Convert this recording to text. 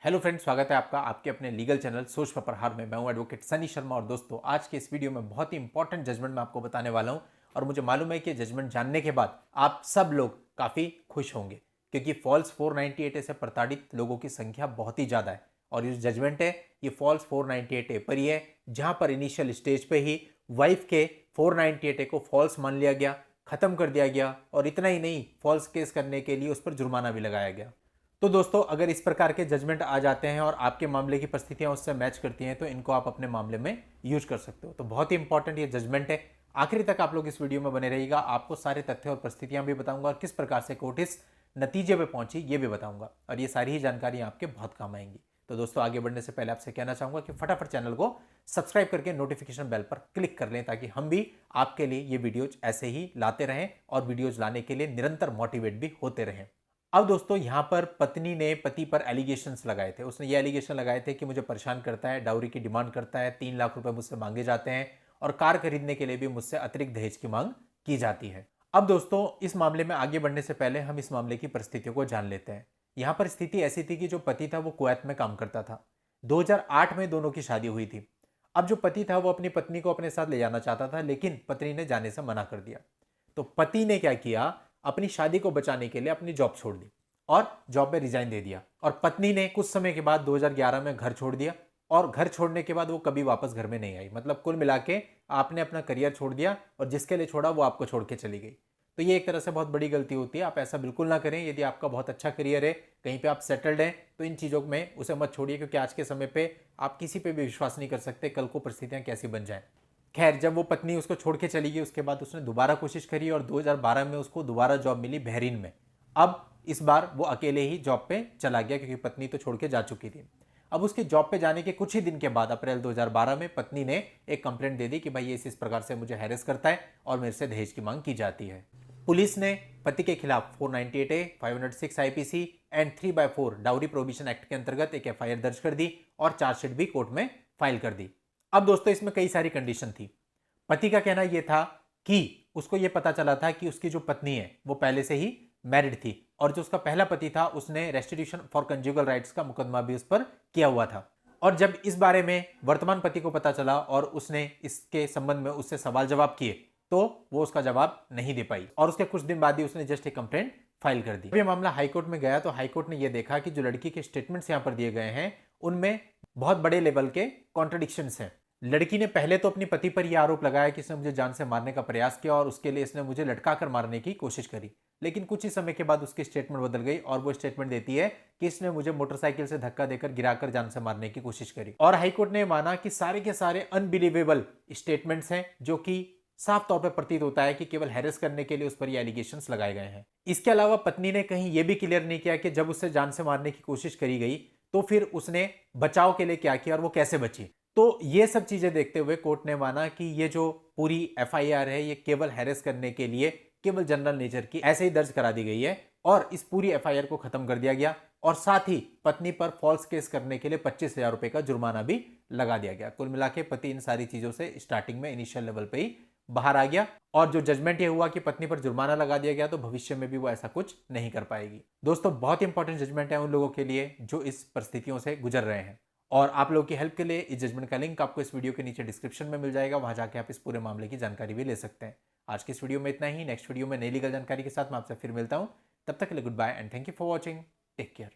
Hello friends, स्वागत है आपका आपके अपने लीगल चैनल सोच पर प्रहार में। मैं हूं एडवोकेट सनी शर्मा। और दोस्तों, आज के इस वीडियो में बहुत ही इंपॉर्टेंट जजमेंट मैं आपको बताने वाला हूं। और मुझे मालूम है कि जजमेंट जानने के बाद आप सब लोग काफ़ी खुश होंगे, क्योंकि फॉल्स 498 ए से प्रताड़ित लोगों की संख्या बहुत ही ज़्यादा है। और ये जजमेंट है, ये फॉल्स 498 ए पर ही है, जहाँ पर इनिशियल स्टेज पे ही वाइफ के 498 ए को फॉल्स मान लिया गया, ख़त्म कर दिया गया। और इतना ही नहीं, फॉल्स केस करने के लिए उस पर जुर्माना भी लगाया गया। तो दोस्तों, अगर इस प्रकार के जजमेंट आ जाते हैं और आपके मामले की परिस्थितियां उससे मैच करती हैं, तो इनको आप अपने मामले में यूज कर सकते हो। तो बहुत ही इंपॉर्टेंट ये जजमेंट है। आखिरी तक आप लोग इस वीडियो में बने रहिएगा। आपको सारे तथ्य और परिस्थितियां भी बताऊंगा और किस प्रकार से कोर्ट इस नतीजे पे पहुंची ये भी बताऊंगा। और ये सारी ही जानकारी आपके बहुत काम आएंगी। तो दोस्तों, आगे बढ़ने से पहले आपसे कहना चाहूंगा कि फटाफट चैनल को सब्सक्राइब करके नोटिफिकेशन बेल पर क्लिक कर लें, ताकि हम भी आपके लिए ये वीडियोज ऐसे ही लाते रहें और वीडियोज लाने के लिए निरंतर मोटिवेट भी होते रहें। अब दोस्तों, यहां पर पत्नी ने पति पर एलिगेशंस लगाए थे। उसने ये एलिगेशन लगाए थे कि मुझे परेशान करता है, डाउरी की डिमांड करता है, 3 लाख रुपए मुझसे मांगे जाते हैं और कार खरीदने के लिए भी मुझसे अतिरिक्त दहेज की मांग की जाती है। अब दोस्तों, इस मामले में आगे बढ़ने से पहले हम इस मामले की परिस्थितियों को जान लेते हैं। यहां पर स्थिति ऐसी थी कि जो पति था वो कुवैत में काम करता था। 2008 में दोनों की शादी हुई थी। अब जो पति था वो अपनी पत्नी को अपने साथ ले जाना चाहता था, लेकिन पत्नी ने जाने से मना कर दिया। तो पति ने क्या किया, अपनी शादी को बचाने के लिए अपनी जॉब छोड़ दी और जॉब में रिजाइन दे दिया। और पत्नी ने कुछ समय के बाद 2011 में घर छोड़ दिया। और घर छोड़ने के बाद वो कभी वापस घर में नहीं आई। मतलब कुल मिला के आपने अपना करियर छोड़ दिया और जिसके लिए छोड़ा वो आपको छोड़ के चली गई। तो ये एक तरह से बहुत बड़ी गलती होती है। आप ऐसा बिल्कुल ना करें। यदि आपका बहुत अच्छा करियर है, कहीं पे आप सेटल्ड हैं, तो इन चीज़ों में उसे मत छोड़िए, क्योंकि आज के समय पे आप किसी पे भी विश्वास नहीं कर सकते, कल को परिस्थितियां कैसी बन जाएं। खैर, जब वो पत्नी उसको छोड़ के चली गई, उसके बाद उसने दोबारा कोशिश करी और 2012 में उसको दोबारा जॉब मिली बहरीन में। अब इस बार वो अकेले ही जॉब पे चला गया, क्योंकि पत्नी तो छोड़ के जा चुकी थी। अब उसके जॉब पे जाने के कुछ ही दिन के बाद अप्रैल 2012 में पत्नी ने एक कंप्लेंट दे दी कि भाई ये इस प्रकार से मुझे हैरेस करता है और मेरे से दहेज की मांग की जाती है। पुलिस ने पति के खिलाफ 498A, 506 IPC and 3/4 dowry prohibition act के अंतर्गत एक एफआईआर दर्ज कर दी और चार्जशीट भी कोर्ट में फाइल कर दी। अब दोस्तों, इसमें कई सारी कंडीशन थी। पति का कहना यह था कि उसको यह पता चला था कि उसकी जो पत्नी है वो पहले से ही मैरिड थी, और जो उसका पहला पति था उसने रेस्टिट्यूशन फॉर कंजुगल राइट्स का मुकदमा भी उस पर किया हुआ था। और जब इस बारे में वर्तमान पति को पता चला और उसने इसके संबंध में उससे सवाल जवाब किए, तो वो उसका जवाब नहीं दे पाई और उसके कुछ दिन बाद ही उसने जस्ट एक कंप्लेंट फाइल कर दी। ये मामला हाईकोर्ट में गया तो हाईकोर्ट ने यह देखा कि जो लड़की के स्टेटमेंट्स यहां पर दिए गए हैं उनमें बहुत बड़े लेवल के कॉन्ट्रडिक्शंस हैं। लड़की ने पहले तो अपने पति पर यह आरोप लगाया कि इसने मुझे जान से मारने का प्रयास किया और उसके लिए इसने मुझे लटका कर मारने की कोशिश करी। लेकिन कुछ ही समय के बाद उसकी स्टेटमेंट बदल गई और वो स्टेटमेंट देती है कि इसने मुझे मोटरसाइकिल से धक्का देकर गिराकर जान से मारने की कोशिश करी। और हाईकोर्ट ने माना कि सारे के सारे अनबिलीवेबल स्टेटमेंट्स हैं, जो कि साफ तौर पर प्रतीत होता है कि केवल हैरेस करने के लिए उस पर ये एलिगेशंस लगाए गए हैं। इसके अलावा पत्नी ने कहीं यह भी क्लियर नहीं किया कि जब उससे जान से मारने की कोशिश करी गई तो फिर उसने बचाव के लिए क्या किया और वो कैसे बची। तो ये सब चीजें देखते हुए कोर्ट ने माना कि ये जो पूरी एफआईआर है ये केवल हैरेस करने के लिए, केवल जनरल नेचर की ऐसे ही दर्ज करा दी गई है और इस पूरी एफआईआर को खत्म कर दिया गया। और साथ ही पत्नी पर फॉल्स केस करने के लिए 25,000 रुपए का जुर्माना भी लगा दिया गया। कुल मिला के पति इन सारी चीजों से स्टार्टिंग में इनिशियल लेवल पे ही बाहर आ गया। और जो जजमेंट ये हुआ कि पत्नी पर जुर्माना लगा दिया गया, तो भविष्य में भी वो ऐसा कुछ नहीं कर पाएगी। दोस्तों, बहुत इंपॉर्टेंट जजमेंट है उन लोगों के लिए जो इस परिस्थितियों से गुजर रहे हैं। और आप लोगों की हेल्प के लिए इस जजमेंट का लिंक आपको इस वीडियो के नीचे डिस्क्रिप्शन में मिल जाएगा। वहां जाके आप इस पूरे मामले की जानकारी भी ले सकते हैं। आज की इस वीडियो में इतना ही। नेक्स्ट वीडियो में नई लीगल जानकारी के साथ मैं आपसे फिर मिलता हूं। तब तक के लिए good bye and thank you for watching. Take care.